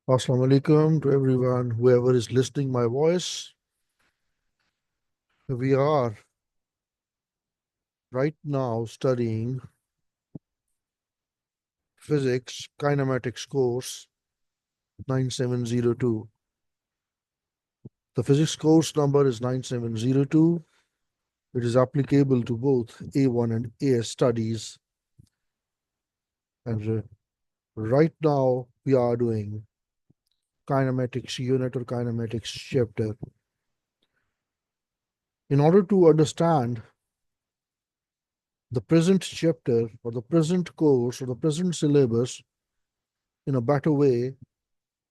Assalamu alaikum to everyone, whoever is listening my voice. We are right now studying physics kinematics course 9702. The physics course number is 9702. It is applicable to both A1 and AS studies. And right now we are doing kinematics unit or kinematics chapter. In order to understand the present chapter or the present course or the present syllabus in a better way,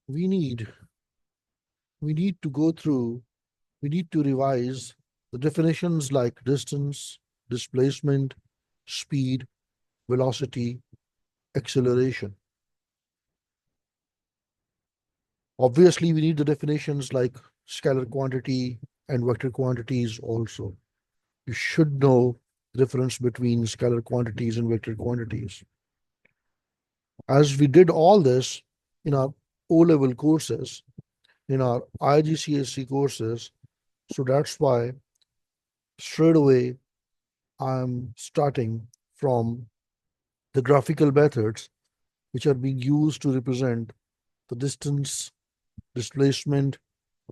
we need we need to go through, we need to revise the definitions like distance, displacement, speed, velocity, acceleration. Obviously, we need the definitions like scalar quantity and vector quantities also. You should know the difference between scalar quantities and vector quantities. As we did all this in our O-level courses, in our IGCSE courses, so that's why straight away I'm starting from the graphical methods which are being used to represent the distance, displacement,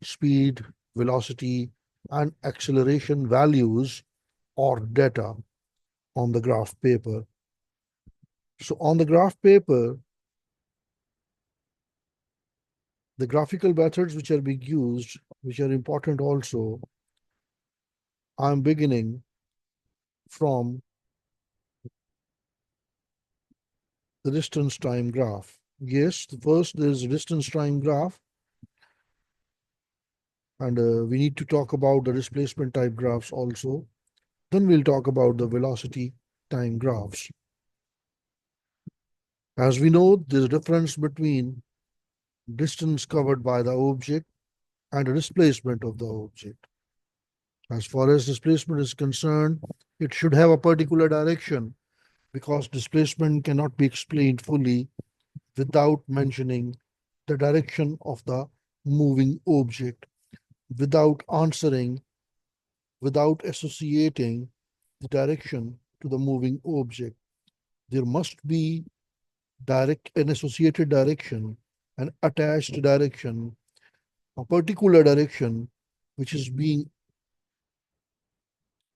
speed, velocity, and acceleration values or data on the graph paper. So on the graph paper, the graphical methods which are being used, which are important also, I'm beginning from the distance time graph. Yes, the first is distance time graph, and we need to talk about the displacement type graphs also. Then we'll talk about the velocity time graphs. As we know, there's a difference between distance covered by the object and the displacement of the object. As far as displacement is concerned, it should have a particular direction because displacement cannot be explained fully without mentioning the direction of the moving object, without answering, without associating the direction to the moving object. There must be an associated direction, an attached direction, a particular direction which is being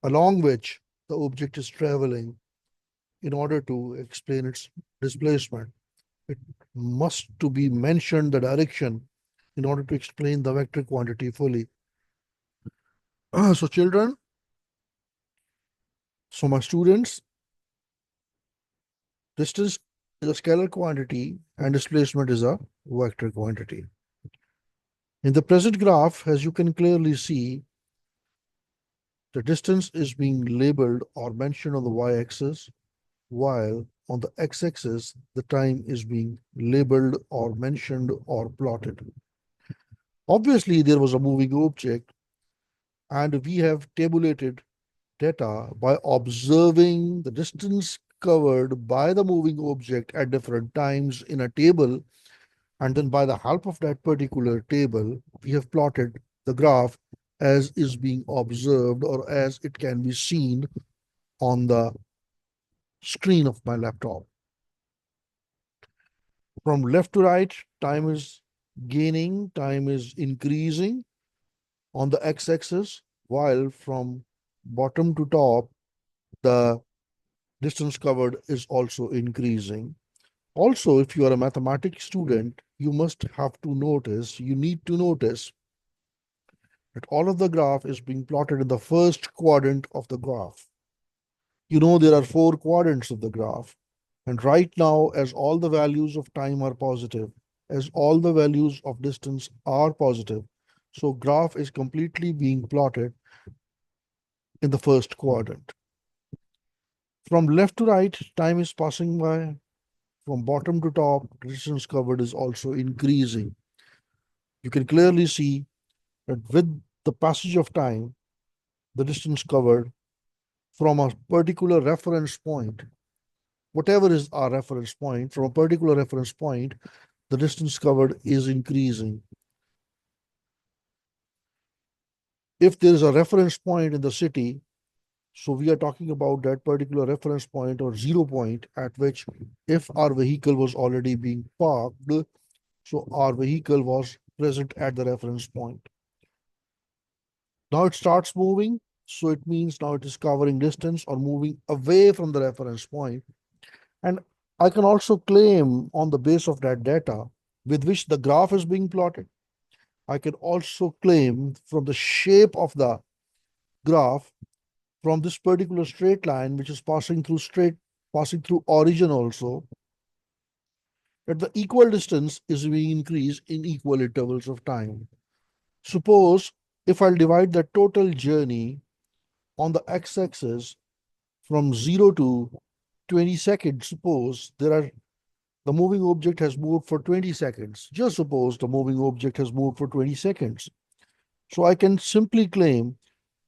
along which the object is traveling in order to explain its displacement. It must to be mentioned the direction in order to explain the vector quantity fully. So children, so my students, distance is a scalar quantity and displacement is a vector quantity. In the present graph, as you can clearly see, the distance is being labeled or mentioned on the y-axis, while on the x-axis, the time is being labeled or mentioned or plotted. Obviously, there was a moving object, and we have tabulated data by observing the distance covered by the moving object at different times in a table. And then by the help of that particular table, we have plotted the graph as is being observed or as it can be seen on the screen of my laptop. From left to right, time is gaining, time is increasing on the x-axis, while from bottom to top, the distance covered is also increasing. Also, if you are a mathematics student, you must have to notice, you need to notice that all of the graph is being plotted in the first quadrant of the graph. You know there are four quadrants of the graph. And right now, as all the values of time are positive, as all the values of distance are positive, so graph is completely being plotted in the first quadrant. From left to right, time is passing by. From bottom to top, distance covered is also increasing. You can clearly see that with the passage of time, the distance covered from a particular reference point, whatever is our reference point, from a particular reference point, the distance covered is increasing. If there is a reference point in the city, so we are talking about that particular reference point or 0 point at which if our vehicle was already being parked, so our vehicle was present at the reference point. Now it starts moving, so it means now it is covering distance or moving away from the reference point. And I can also claim on the base of that data with which the graph is being plotted. I can also claim from the shape of the graph from this particular straight line, which is passing through origin also, that the equal distance is being increased in equal intervals of time. Suppose if I'll divide the total journey on the x-axis from 0 to 20 seconds, suppose the moving object has moved for 20 seconds. Just suppose the moving object has moved for 20 seconds. So I can simply claim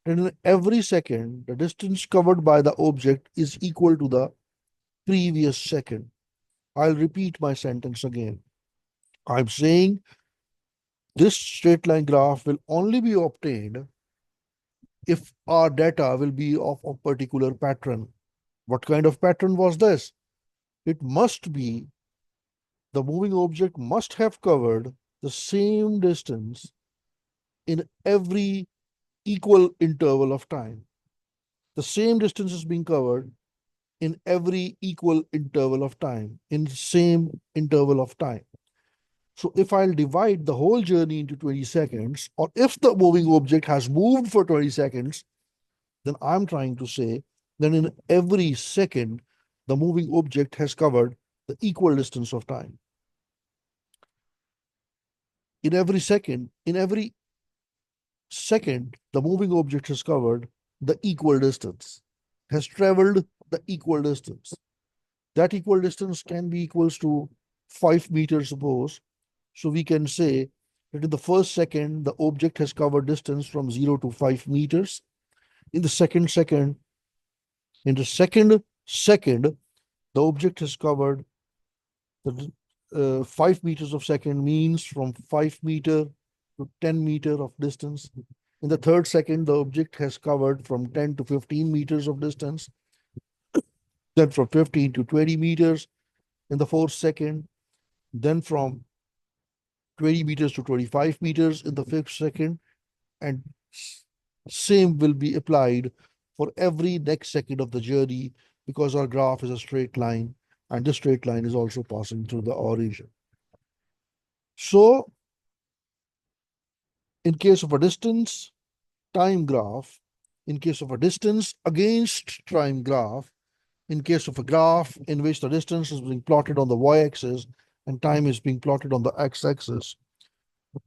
that in every second, the distance covered by the object is equal to the previous second. I'll repeat my sentence again. I'm saying this straight line graph will only be obtained if our data will be of a particular pattern. What kind of pattern was this? It must be the moving object must have covered the same distance in every equal interval of time. The same distance is being covered in every equal interval of time, in the same interval of time. So if I'll divide the whole journey into 20 seconds, or if the moving object has moved for 20 seconds, then I'm trying to say that in every second, the moving object has covered the equal distance of time. In every second, the moving object has covered the equal distance, has traveled the equal distance. That equal distance can be equals to 5 meters, suppose. So we can say that in the first second, the object has covered distance from 0 to 5 meters. In the in the second, the object has covered the 5 meters of second means from 5 meter to 10 meter of distance. In the third second, the object has covered from 10 to 15 meters of distance, then from 15 to 20 meters in the fourth second, then from 20 meters to 25 meters in the fifth second, and same will be applied for every next second of the journey because our graph is a straight line and this straight line is also passing through the origin. So in case of a distance time graph, in case of a distance against time graph, in case of a graph in which the distance is being plotted on the y-axis and time is being plotted on the x-axis,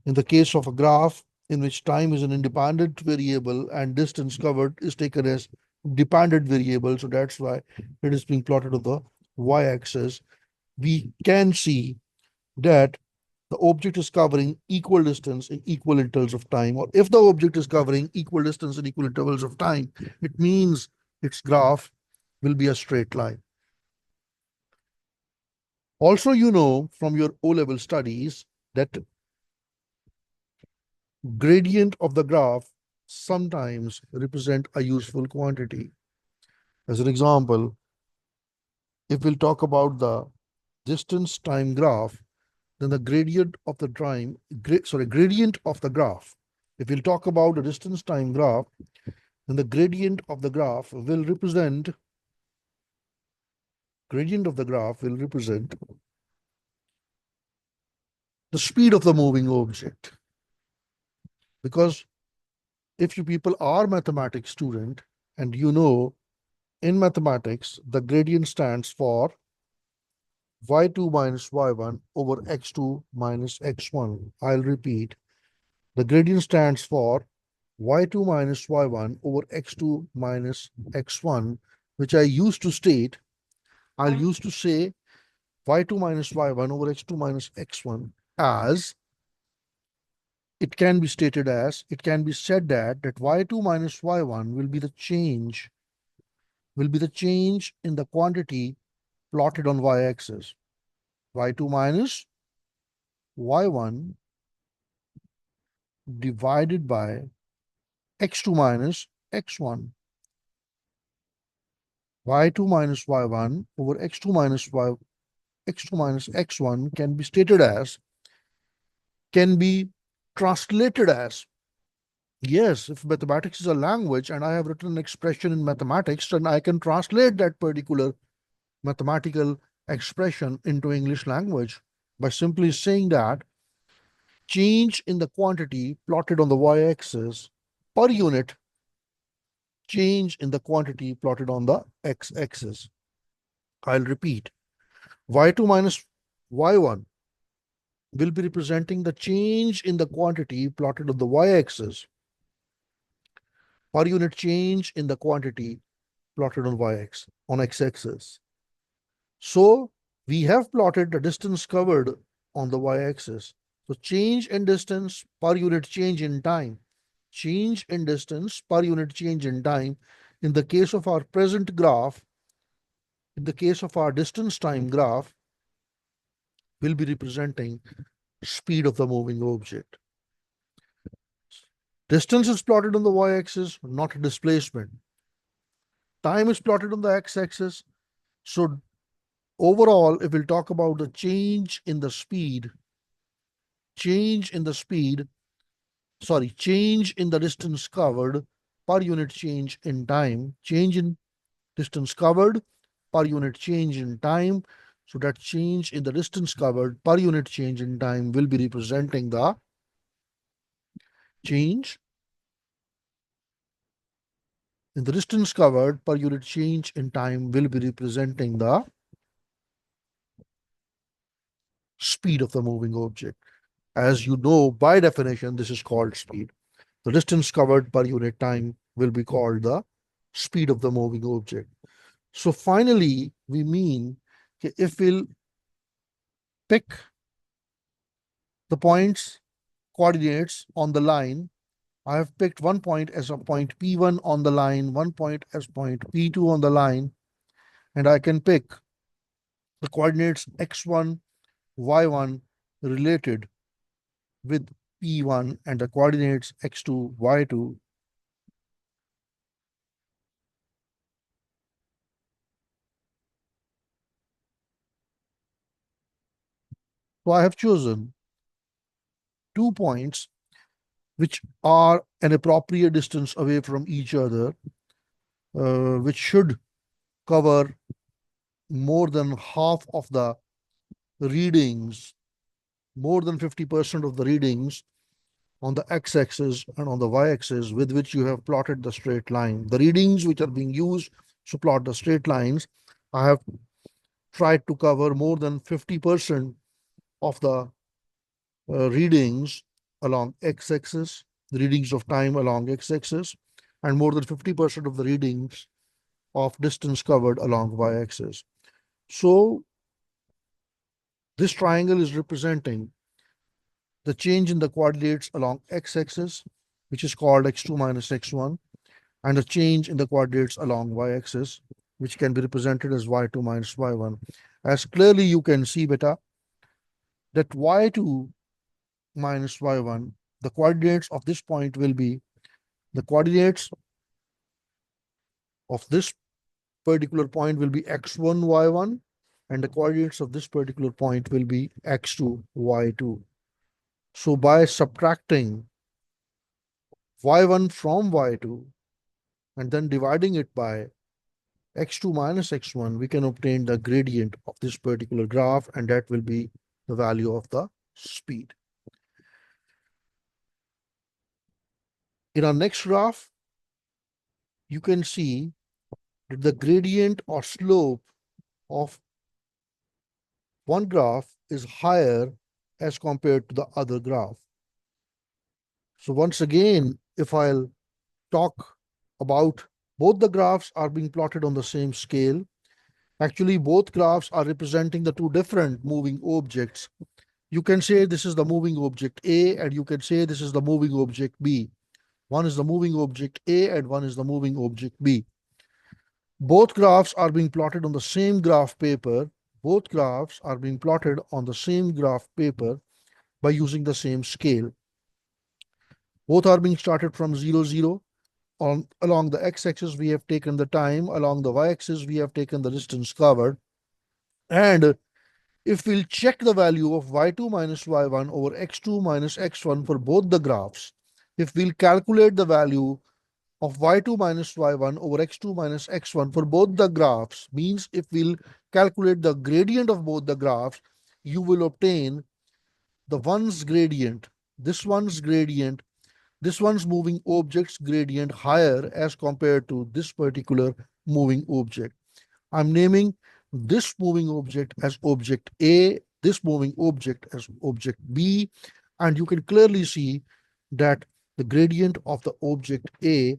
in the case of a graph in which time is an independent variable and distance covered is taken as dependent variable, so that's why it is being plotted on the y-axis, we can see that the object is covering equal distance in equal intervals of time, or if the object is covering equal distance in equal intervals of time, it means its graph will be a straight line. Also, you know from your O-level studies that gradient of the graph sometimes represent a useful quantity. As an example, if we'll talk about the distance time graph, then the gradient of the gradient of the graph. If we'll talk about the distance time graph, then the gradient of the graph will represent the speed of the moving object. Because if you people are mathematics student and you know in mathematics, the gradient stands for y2 minus y1 over x2 minus x1. I'll repeat. The gradient stands for y2 minus y1 over x2 minus x1, which I used to state. I'll used to say y2 minus y1 over x2 minus x1 as it can be stated as, it can be said that y2 minus y1 will be the change in the quantity plotted on y-axis. y2 minus y1 divided by x2 minus x1. y2 minus y1 over x2 minus x2 minus x1 can be translated as, yes, if mathematics is a language and I have written an expression in mathematics, then I can translate that particular mathematical expression into English language by simply saying that change in the quantity plotted on the y-axis per unit change in the quantity plotted on the x-axis. I'll repeat. y2 minus y1 will be representing the change in the quantity plotted on the y-axis per unit change in the quantity plotted on x-axis. So we have plotted the distance covered on the y-axis. So change in distance per unit change in time. Change in distance per unit change in time. In the case of our present graph, in the case of our distance time graph, will be representing speed of the moving object. Distance is plotted on the y-axis, not displacement. Time is plotted on the x-axis. So overall, if we'll talk about the change in the speed, change in the speed, change in the distance covered per unit change in time, change in distance covered per unit change in time. So that change in the distance covered per unit change in time will be representing the change in the distance covered per unit change in time will be representing the speed of the moving object. As you know, by definition, this is called speed. The distance covered per unit time will be called the speed of the moving object. So finally, we mean if we'll pick the points, coordinates on the line, I have picked one point as a point P1 on the line, one point as point P2 on the line, and I can pick the coordinates x1, y1 related with P1 and the coordinates x2, y2. So I have chosen 2 points which are an appropriate distance away from each other, which should cover more than half of the readings, more than 50% of the readings on the x-axis and on the y-axis with which you have plotted the straight line. The readings which are being used to plot the straight lines, I have tried to cover more than 50% of the readings along x-axis, the readings of time along x-axis, and more than 50% of the readings of distance covered along y-axis. So this triangle is representing the change in the coordinates along x-axis, which is called x2 minus x1, and the change in the coordinates along y-axis, which can be represented as y2 minus y1. As clearly you can see, beta, that y2 minus y1, the coordinates of this point will be the coordinates of this particular point will be x1, y1, and the coordinates of this particular point will be x2, y2. So by subtracting y1 from y2 and then dividing it by x2 minus x1, we can obtain the gradient of this particular graph, and that will be the value of the speed. In our next graph, you can see that the gradient or slope of one graph is higher as compared to the other graph. So once again, if I'll talk about both the graphs are being plotted on the same scale, actually both graphs are representing the two different moving objects. You can say this is the moving object A, and you can say this is the moving object B. One is the moving object A and one is the moving object B. Both graphs are being plotted on the same graph paper. Both graphs are being plotted on the same graph paper. by using the same scale. Both are being started from 0, 0. Along the x-axis, we have taken the time. Along the y-axis, we have taken the distance covered. And if we'll check the value of y2 minus y1 over x2 minus x1 for both the graphs, if we'll calculate the value of y2 minus y1 over x2 minus x1 for both the graphs, means if we'll calculate the gradient of both the graphs, you will obtain the one's gradient, this one's gradient, this one's moving object's gradient higher as compared to this particular moving object. I'm naming this moving object as object A, this moving object as object B, and you can clearly see that the gradient of the object A,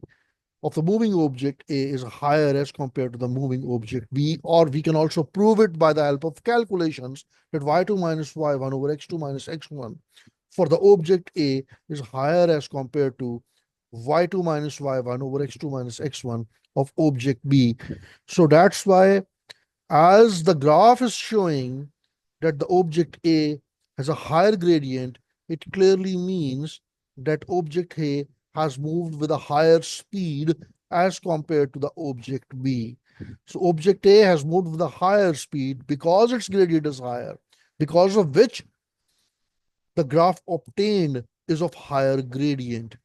of the moving object A, is higher as compared to the moving object B, or we can also prove it by the help of calculations that y2 minus y1 over x2 minus x1 for the object A is higher as compared to y2 minus y1 over x2 minus x1 of object B. So that's why, as the graph is showing that the object A has a higher gradient, it clearly means that object A has moved with a higher speed as compared to the object B. So object A has moved with a higher speed because its gradient is higher, because of which the graph obtained is of higher gradient.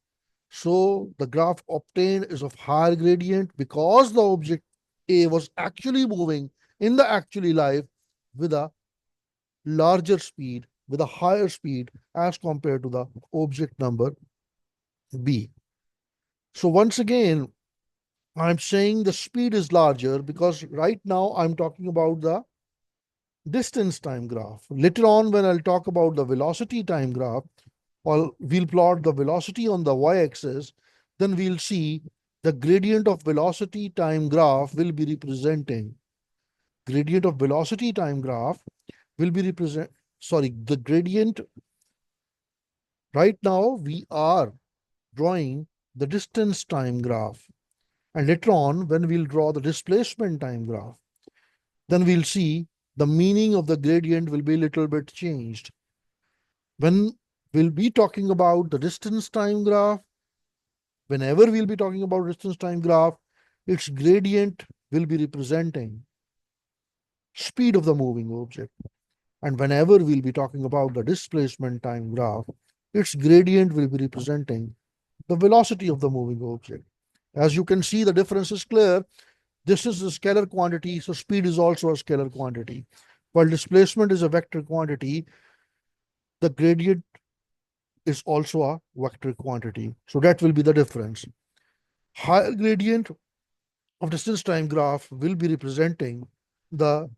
So the graph obtained is of higher gradient because the object A was actually moving in the actually life with a larger speed, with a higher speed as compared to the object number B. So once again, I'm saying the speed is larger because right now I'm talking about the distance time graph. Later on, when I'll talk about the velocity time graph, or we'll plot the velocity on the y-axis, then we'll see the gradient of velocity time graph will be representing gradient of velocity time graph will be represent sorry the gradient. Right now we are drawing the distance time graph, and later on when we'll draw the displacement time graph, then we'll see the meaning of the gradient will be a little bit changed. When we'll be talking about the distance time graph, whenever we'll be talking about distance time graph, its gradient will be representing speed of the moving object. And whenever we'll be talking about the displacement time graph, its gradient will be representing the velocity of the moving object. As you can see, the difference is clear. This is a scalar quantity, so speed is also a scalar quantity. While displacement is a vector quantity, the gradient is also a vector quantity. So that will be the difference. Higher gradient of distance time graph will be representing the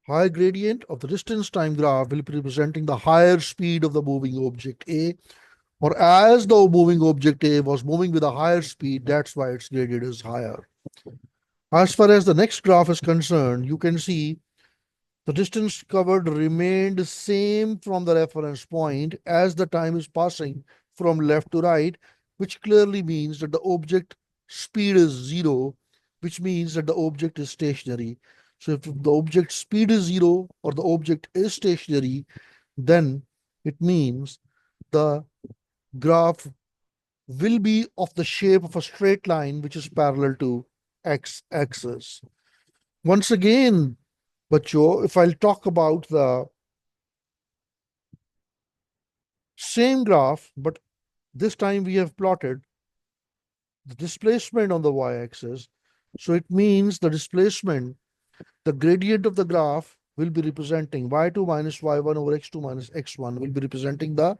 higher gradient of the distance time graph will be representing the higher speed of the moving object A, or as the moving object A was moving with a higher speed, that's why its gradient is higher. As far as the next graph is concerned, you can see the distance covered remained same from the reference point as the time is passing from left to right, which clearly means that the object speed is 0, which means that the object is stationary. So if the object speed is 0 or the object is stationary, then it means the graph will be of the shape of a straight line which is parallel to x-axis. Once again, Bacho, if I'll talk about the same graph, but this time we have plotted the displacement on the y-axis. So it means the displacement, the gradient of the graph will be representing y2 minus y1 over x2 minus x1 will be representing the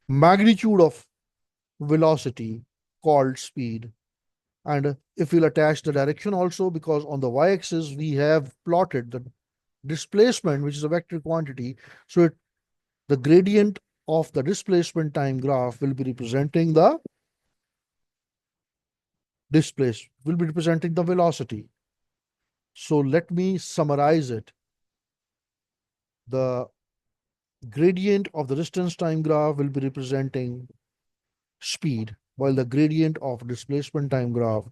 magnitude of velocity called speed. And if we'll attach the direction also, because on the y-axis we have plotted the displacement, which is a vector quantity. So the gradient of the displacement time graph will be representing the will be representing the velocity. So let me summarize it. The gradient of the distance time graph will be representing speed, while the gradient of displacement time graph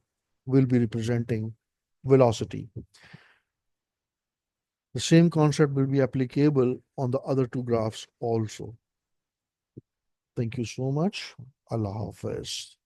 will be representing velocity. The same concept will be applicable on the other two graphs also. Thank you so much. Allah Hafiz.